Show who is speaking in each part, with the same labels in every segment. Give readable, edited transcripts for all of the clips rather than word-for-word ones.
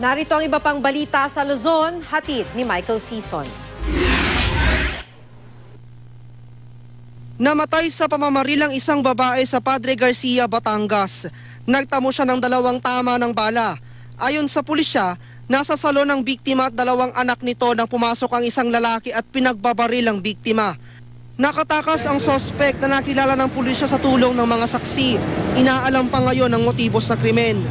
Speaker 1: Narito ang iba pang balita sa Luzon, hatid ni Michael Sison.
Speaker 2: Namatay sa pamamarilang isang babae sa Padre Garcia, Batangas. Nagtamo siya ng 2 tama ng bala. Ayon sa pulisya, nasa salon ng biktima at 2 anak nito nang pumasok ang isang lalaki at pinagbabaril ang biktima. Nakatakas ang sospek na nakilala ng pulisya sa tulong ng mga saksi. Inaalam pa ngayon ang motibo sa krimen.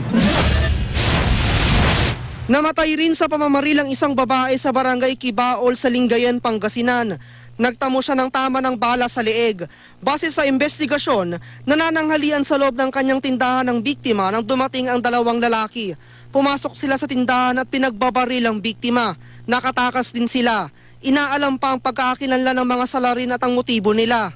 Speaker 2: Namatay rin sa pamamarilang isang babae sa barangay Kibaol sa Lingayen, Pangasinan. Nagtamo siya ng tama ng bala sa leeg. Base sa investigasyon, nanananghalian sa loob ng kanyang tindahan ng biktima nang dumating ang 2 lalaki. Pumasok sila sa tindahan at pinagbabaril ang biktima. Nakatakas din sila. Inaalam pa ang pagkakakilanlan ng mga salarin at ang motibo nila.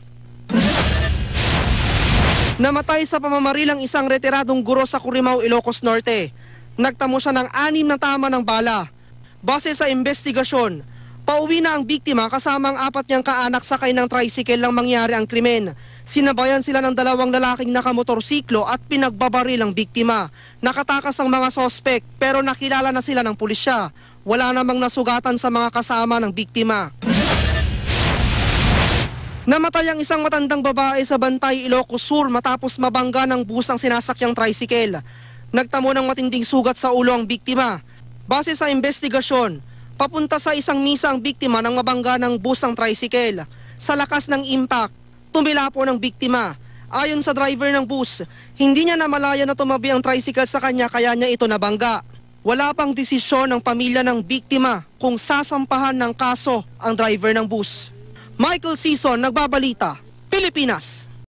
Speaker 2: Namatay sa pamamarilang isang retiradong guro sa Curimaw, Ilocos Norte. Nagtamo siya ng 6 na tama ng bala. Base sa investigasyon, pauwi na ang biktima kasama ang 4 niyang kaanak sakay ng tricycle lang mangyari ang krimen. Sinabayan sila ng 2 lalaking nakamotorsiklo at pinagbabaril ang biktima. Nakatakas ang mga sospek pero nakilala na sila ng pulisya. Wala namang nasugatan sa mga kasama ng biktima. Namatay ang isang matandang babae sa Bantay, Ilocos Sur matapos mabangga ng bus ang sinasakyang tricycle. Nagtamo ng matinding sugat sa ulo ang biktima. Base sa investigasyon, papunta sa isang misa ang biktima nang mabangga ng bus ang tricycle. Sa lakas ng impact, tumila po ng biktima. Ayon sa driver ng bus, hindi niya namalaya na tumabi ang tricycle sa kanya kaya niya ito nabangga. Wala pang desisyon ng pamilya ng biktima kung sasampahan ng kaso ang driver ng bus. Michael Sison, Nagbabalita, Pilipinas.